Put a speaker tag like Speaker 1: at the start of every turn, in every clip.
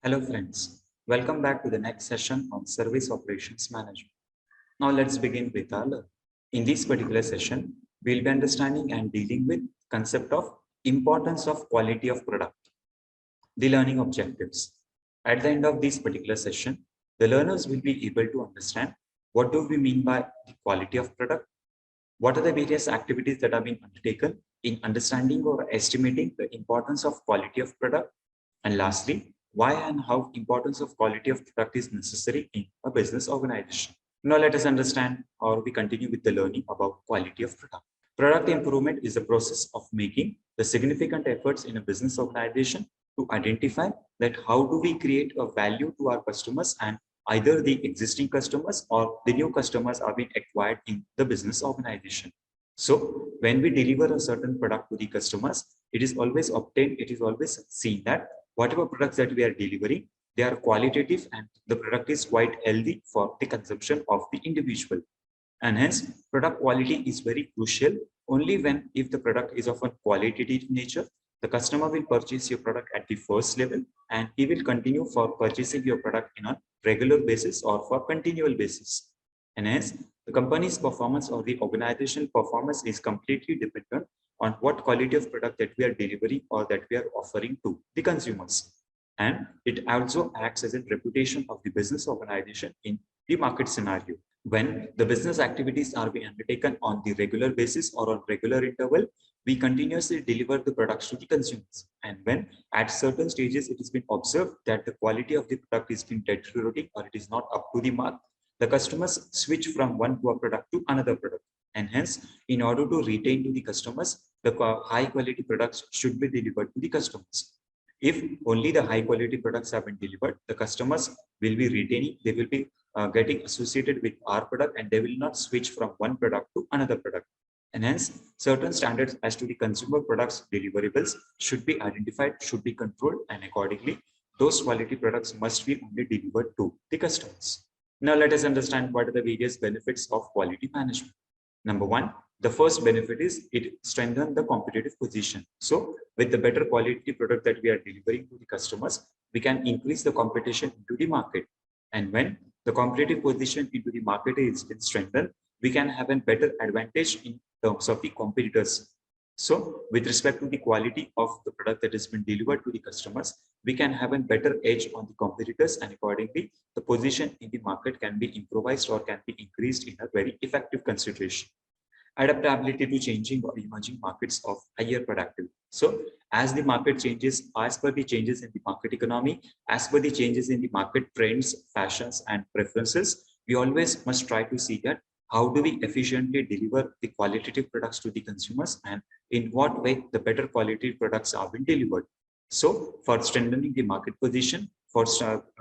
Speaker 1: Hello friends, welcome back to the next session on Service Operations Management. Now let's begin with our learning. In this particular session, we'll be understanding and dealing with concept of importance of quality of product, the learning objectives. At the end of this particular session, the learners will be able to understand what do we mean by the quality of product, what are the various activities that have been undertaken in understanding or estimating the importance of quality of product, and lastly, why and how importance of quality of product is necessary in a business organization. Now let us understand or we continue with the learning about quality of product. Product improvement is a process of making the significant efforts in a business organization to identify that how do we create a value to our customers, and either the existing customers or the new customers are being acquired in the business organization. So when we deliver a certain product to the customers, it is always seen that whatever products that we are delivering, they are qualitative and the product is quite healthy for the consumption of the individual. And hence, product quality is very crucial. Only when if the product is of a qualitative nature, the customer will purchase your product at the first level and he will continue for purchasing your product in a regular basis or for continual basis. And hence, the company's performance or the organizational performance is completely dependent on what quality of product that we are delivering or that we are offering to the consumers. And it also acts as a reputation of the business organization in the market scenario. When the business activities are being undertaken on the regular basis or on regular interval, we continuously deliver the products to the consumers. And when at certain stages it has been observed that the quality of the product is being deteriorating or it is not up to the mark, the customers switch from one product to another product. And hence, in order to retain to the customers, the high quality products should be delivered to the customers. If only the high quality products have been delivered, the customers will be retaining, they will be getting associated with our product and they will not switch from one product to another product. And hence, certain standards as to the consumer products deliverables should be identified, should be controlled, and accordingly, those quality products must be only delivered to the customers. Now, let us understand what are the various benefits of quality management. Number one, the first benefit is it strengthens the competitive position. So with the better quality product that we are delivering to the customers, we can increase the competition into the market. And when the competitive position into the market is strengthened, we can have a better advantage in terms of the competitors. So with respect to the quality of the product that has been delivered to the customers, we can have a better edge on the competitors, and accordingly, the position in the market can be improvised or can be increased in a very effective consideration. Adaptability to changing or emerging markets of higher productivity. So as the market changes, as per the changes in the market economy, as per the changes in the market trends, fashions, and preferences, we always must try to see that how do we efficiently deliver the qualitative products to the consumers and in what way the better quality products are being delivered. So for strengthening the market position, for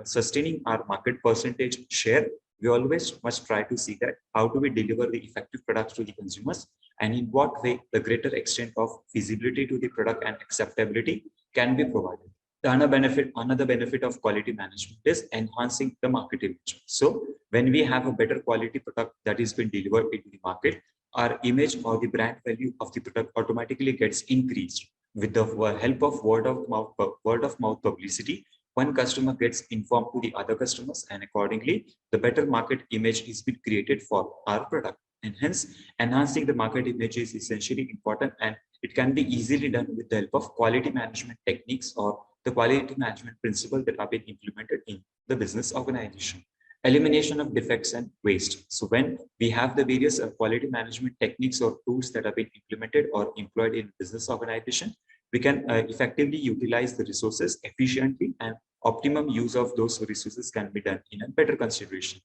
Speaker 1: sustaining our market percentage share, we always must try to see that how do we deliver the effective products to the consumers and in what way the greater extent of feasibility to the product and acceptability can be provided. The another benefit of quality management is enhancing the market image. So when we have a better quality product that is being delivered into the market, our image or the brand value of the product automatically gets increased. With the help of word of mouth publicity, one customer gets informed to the other customers, and accordingly, the better market image is being created for our product. And hence, enhancing the market image is essentially important, and it can be easily done with the help of quality management techniques or the quality management principles that are being implemented in the business organization. Elimination of defects and waste. So when we have the various quality management techniques or tools that have been implemented or employed in business organization, we can effectively utilize the resources efficiently, and optimum use of those resources can be done in a better consideration.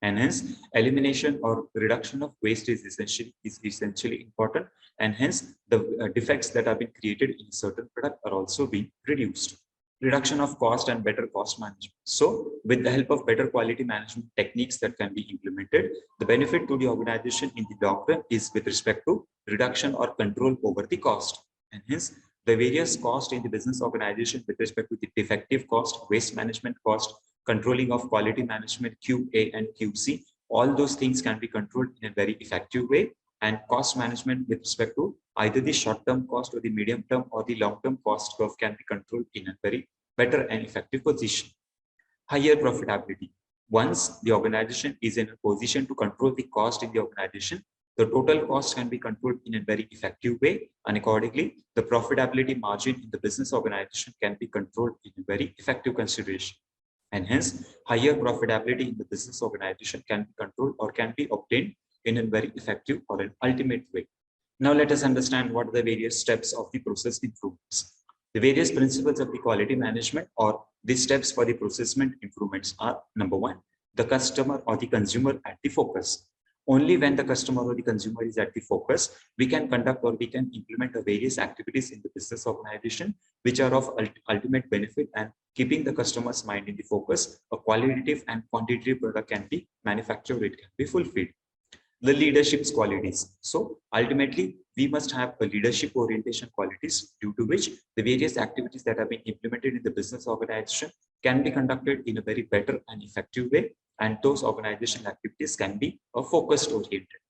Speaker 1: And hence, elimination or reduction of waste is essentially important, and hence the defects that have been created in certain product are also being reduced. Reduction of cost and better cost management. So with the help of better quality management techniques that can be implemented, the benefit to the organization in the long run is with respect to reduction or control over the cost. And hence, the various costs in the business organization with respect to the defective cost, waste management cost, controlling of quality management, QA and QC, all those things can be controlled in a very effective way. And cost management with respect to either the short-term cost or the medium-term or the long-term cost curve can be controlled in a very better and effective position. Higher profitability. Once the organization is in a position to control the cost in the organization, the total cost can be controlled in a very effective way, and accordingly, the profitability margin in the business organization can be controlled in a very effective consideration. And hence, higher profitability in the business organization can be controlled or can be obtained in a very effective or an ultimate way. Now, let us understand what are the various steps of the process improvements. The various principles of the quality management or the steps for the process improvements are: number one, the customer or the consumer at the focus. Only when the customer or the consumer is at the focus, we can conduct or we can implement the various activities in the business organization which are of ultimate benefit, and keeping the customer's mind in the focus, a qualitative and quantitative product can be manufactured, it can be fulfilled. The leadership's qualities. So ultimately, we must have a leadership orientation qualities due to which the various activities that have been implemented in the business organization can be conducted in a very better and effective way, and those organizational activities can be a focused oriented.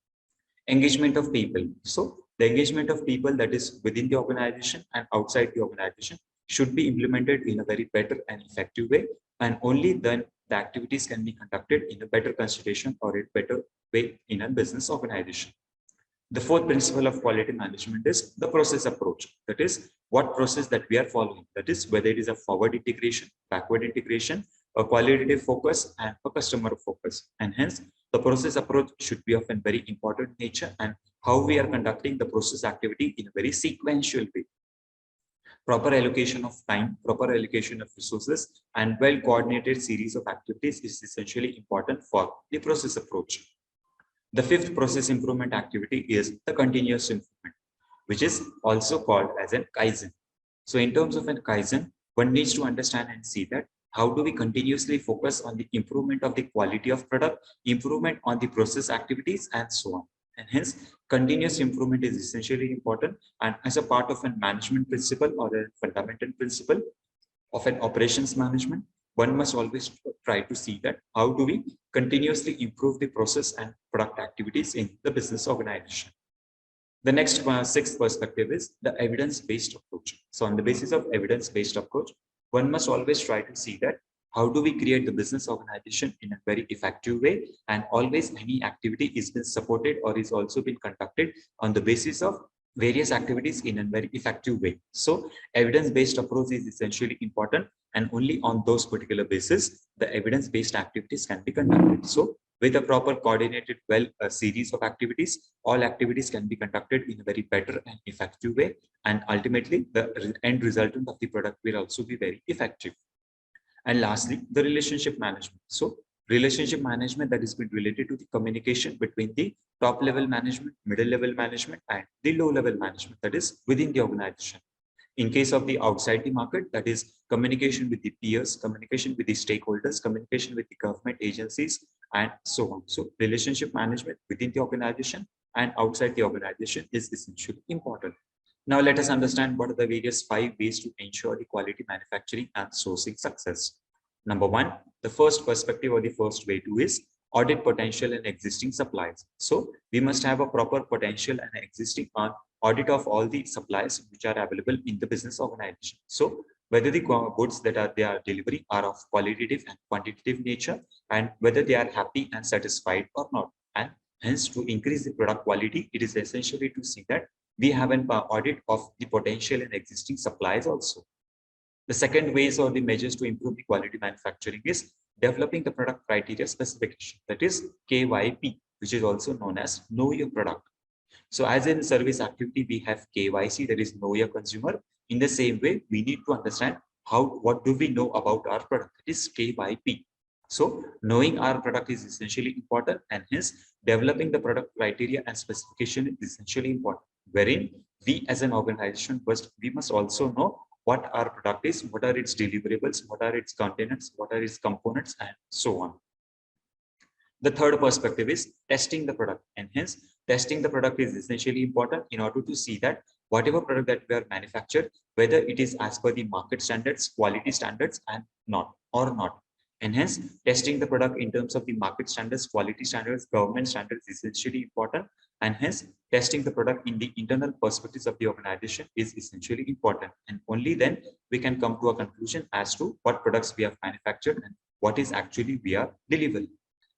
Speaker 1: Engagement of people. So the engagement of people that is within the organization and outside the organization should be implemented in a very better and effective way, and only then the activities can be conducted in a better consideration or a better way in a business organization. The fourth principle of quality management is the process approach. That is, what process that we are following. That is, whether it is a forward integration, backward integration, a qualitative focus, and a customer focus. And hence, the process approach should be of a very important nature, and how we are conducting the process activity in a very sequential way. Proper allocation of time, proper allocation of resources, and well-coordinated series of activities is essentially important for the process approach. The fifth process improvement activity is the continuous improvement, which is also called as a Kaizen. So in terms of a Kaizen, one needs to understand and see that how do we continuously focus on the improvement of the quality of product, improvement on the process activities, and so on. And hence, continuous improvement is essentially important, and as a part of a management principle or a fundamental principle of an operations management, one must always try to see that how do we continuously improve the process and product activities in the business organization. The next sixth perspective is the evidence-based approach. So on the basis of evidence-based approach, one must always try to see that how do we create the business organization in a very effective way, and always any activity is been supported or is also been conducted on the basis of various activities in a very effective way. So evidence-based approach is essentially important, and only on those particular basis the evidence-based activities can be conducted. So with a proper coordinated series of activities, all activities can be conducted in a very better and effective way, and ultimately the end resultant of the product will also be very effective. And lastly, the relationship management. So relationship management that is been related to the communication between the top level management, middle level management, and the low level management that is within the organization. In case of the outside the market, that is communication with the peers, communication with the stakeholders, communication with the government agencies, and so on. So relationship management within the organization and outside the organization is essentially important. Now let us understand what are the various 5 ways to ensure the quality manufacturing and sourcing success. Number one, the first perspective or the first way to is audit potential and existing supplies. So we must have a proper potential and existing audit of all the supplies which are available in the business organization. So whether the goods that they are delivering are of qualitative and quantitative nature, and whether they are happy and satisfied or not. And hence, to increase the product quality, it is essentially to see that we have an audit of the potential and existing supplies also. The second ways or the measures to improve the quality manufacturing is developing the product criteria specification, that is KYP, which is also known as Know Your Product. So as in service activity, we have KYC, that is Know Your Consumer. In the same way, we need to understand what do we know about our product, that is KYP. So knowing our product is essentially important, and hence developing the product criteria and specification is essentially important, wherein we as an organization we must also know what our product is, what are its deliverables, what are its containers, what are its components, and so on. The third perspective is testing the product, and hence testing the product is essentially important in order to see that whatever product that we are manufactured, whether it is as per the market standards, quality standards, and not. And hence, testing the product in terms of the market standards, quality standards, government standards is essentially important. and hence testing the product in the internal perspectives of the organization is essentially important. And only then we can come to a conclusion as to what products we have manufactured and what is actually we are delivering.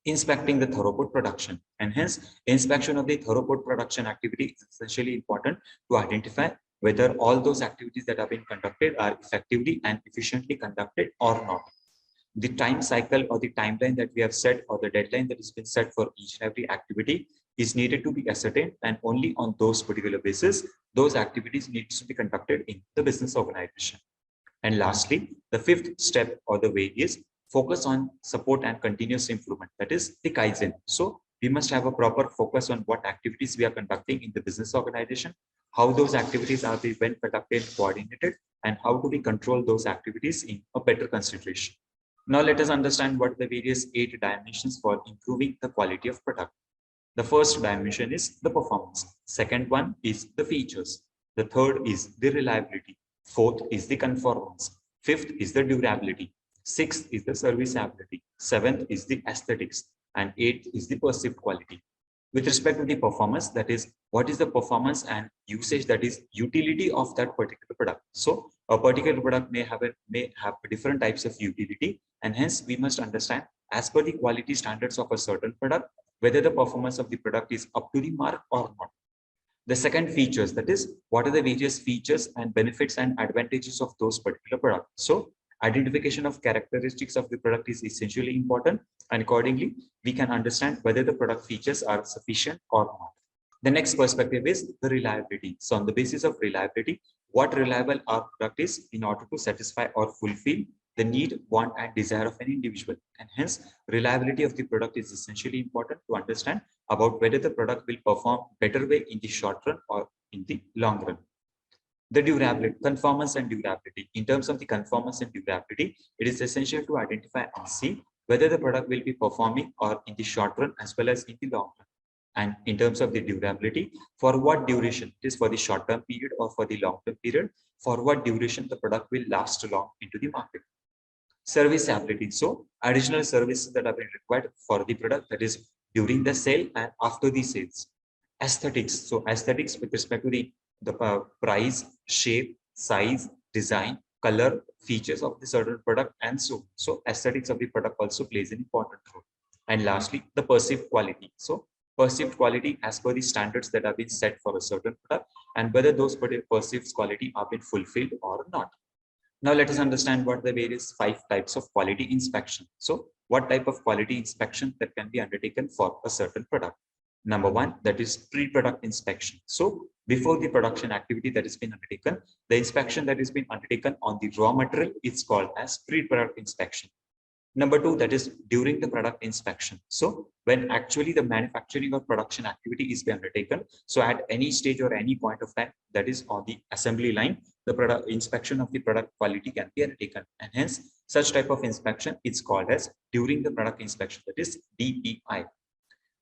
Speaker 1: Inspecting the throughput production, and hence inspection of the throughput production activity is essentially important to identify whether all those activities that have been conducted are effectively and efficiently conducted or not. The time cycle or the timeline that we have set or the deadline that has been set for each and every activity is needed to be ascertained, and only on those particular basis those activities needs to be conducted in the business organization. And lastly, the fifth step or the way is focus on support and continuous improvement, that is the Kaizen. So we must have a proper focus on what activities we are conducting in the business organization, how those activities are being conducted, coordinated, and how do we control those activities in a better consideration. Now let us understand what the various 8 dimensions for improving the quality of product. The first dimension is the performance. Second one is the features. The third is the reliability. Fourth is the conformance. Fifth is the durability. Sixth is the serviceability. Seventh is the aesthetics. And eighth is the perceived quality. With respect to the performance, that is, what is the performance and usage, that is utility of that particular product. So a particular product may have different types of utility, and hence we must understand as per the quality standards of a certain product whether the performance of the product is up to the mark or not. The second features, that is what are the various features and benefits and advantages of those particular products. So identification of characteristics of the product is essentially important, and accordingly we can understand whether the product features are sufficient or not. The next perspective is the reliability. So on the basis of reliability, what reliable our product is in order to satisfy or fulfill the need, want, and desire of an individual. And hence reliability of the product is essentially important to understand about whether the product will perform better way in the short run or in the long run. The durability, conformance and durability. In terms of the conformance and durability, it is essential to identify and see whether the product will be performing or in the short run as well as in the long run. And in terms of the durability, for what duration, it is for the short term period or for the long term period, for what duration the product will last long into the market. Serviceability. So additional services that have been required for the product, that is during the sale and after the sales. Aesthetics. So aesthetics with respect to the price, shape, size, design, color, features of the certain product, and so aesthetics of the product also plays an important role. And lastly, the perceived quality. So perceived quality as per the standards that have been set for a certain product, and whether those perceived quality are been fulfilled or not. Now let us understand what the various 5 types of quality inspection. So what type of quality inspection that can be undertaken for a certain product? Number 1, that is pre-product inspection. So before the production activity that has been undertaken, the inspection that has been undertaken on the raw material is called as pre-product inspection. Number 2, that is during the product inspection. So when actually the manufacturing or production activity is being undertaken, so at any stage or any point of time, that is on the assembly line, the product inspection of the product quality can be undertaken, and hence such type of inspection is called as during the product inspection, that is DPI.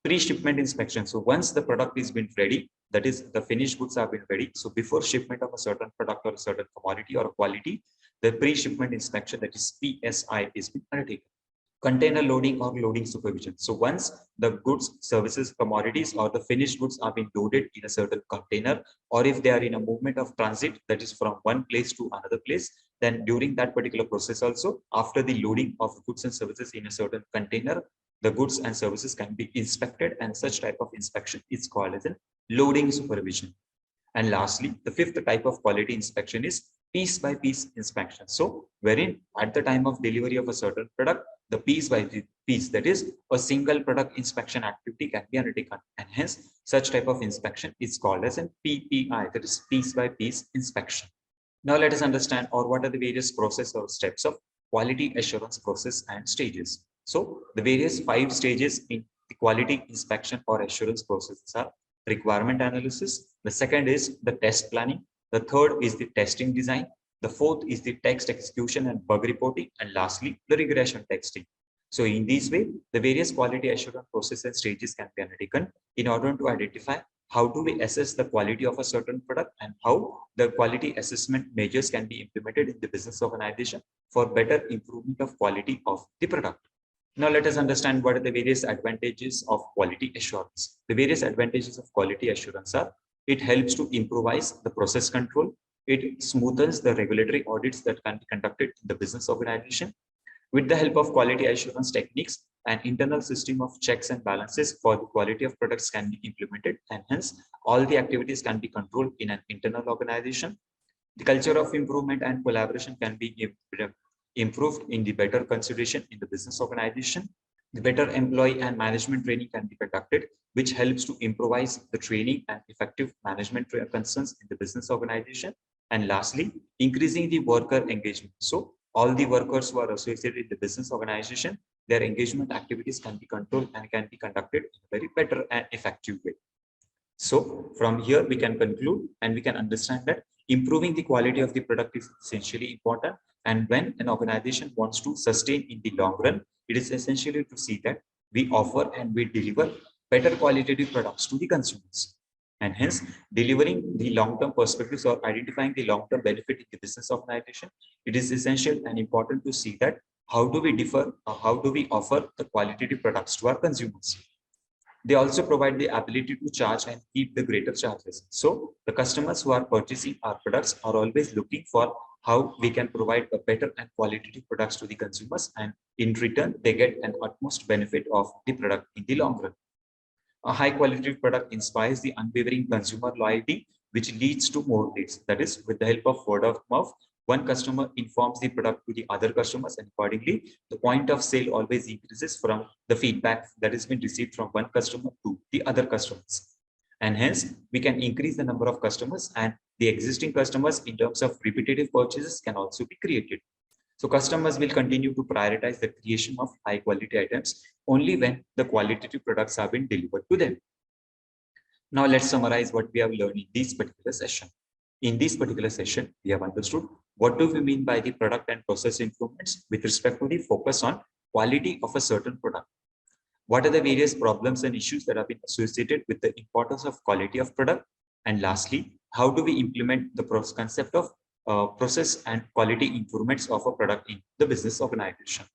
Speaker 1: Pre-shipment inspection. So once the product is been ready, that is the finished goods have been ready, so before shipment of a certain product or a certain commodity or a quality, the pre-shipment inspection, that is PSI, is being undertaken. Container loading or loading supervision. So once the goods, services, commodities, or the finished goods are being loaded in a certain container, or if they are in a movement of transit, that is from one place to another place, then during that particular process also, after the loading of goods and services in a certain container, the goods and services can be inspected, and such type of inspection is called as a loading supervision. And lastly, the 5th type of quality inspection is piece by piece inspection. So wherein at the time of delivery of a certain product, the piece by piece, that is a single product inspection activity, can be undertaken, and hence such type of inspection is called as an PPI, that is piece by piece inspection. Now let us understand or what are the various process or steps of quality assurance process and stages. So the various 5 stages in the quality inspection or assurance processes are requirement analysis. The second is the test planning. The third is the testing design. The fourth is the test execution and bug reporting. And lastly, the regression testing. So in this way, the various quality assurance process and stages can be undertaken in order to identify how do we assess the quality of a certain product and how the quality assessment measures can be implemented in the business organization for better improvement of quality of the product. Now let us understand what are the various advantages of quality assurance. The various advantages of quality assurance are: it helps to improvise the process control, it smoothens the regulatory audits that can be conducted in the business organization. With the help of quality assurance techniques, an internal system of checks and balances for the quality of products can be implemented, and hence all the activities can be controlled in an internal organization. The culture of improvement and collaboration can be improved in the better consideration in the business organization. The better employee and management training can be conducted, which helps to improvise the training and effective management concerns in the business organization. And lastly, increasing the worker engagement. So all the workers who are associated in the business organization, their engagement activities can be controlled and can be conducted in a very better and effective way. So from here, we can conclude and we can understand that improving the quality of the product is essentially important. And when an organization wants to sustain in the long run, it is essentially to see that we offer and we deliver better qualitative products to the consumers. And hence, delivering the long-term perspectives or identifying the long-term benefit in the business organization, it is essential and important to see that how do we differ or how do we offer the qualitative products to our consumers. They also provide the ability to charge and keep the greater charges. So the customers who are purchasing our products are always looking for how we can provide a better and qualitative products to the consumers, and in return, they get an utmost benefit of the product in the long run. A high quality product inspires the unwavering consumer loyalty, which leads to more leads. That is, with the help of word of mouth, one customer informs the product to the other customers, and accordingly, the point of sale always increases from the feedback that has been received from one customer to the other customers. And hence, we can increase the number of customers, and the existing customers in terms of repetitive purchases can also be created. So customers will continue to prioritize the creation of high quality items only when the qualitative products have been delivered to them. Now let's summarize what we have learned in this particular session. In this particular session, we have understood what do we mean by the product and process improvements with respect to the focus on quality of a certain product. What are the various problems and issues that have been associated with the importance of quality of product? And lastly, how do we implement the concept of process and quality improvements of a product in the business organization?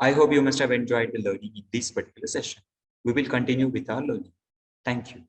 Speaker 1: I hope you must have enjoyed the learning in this particular session. We will continue with our learning. Thank you.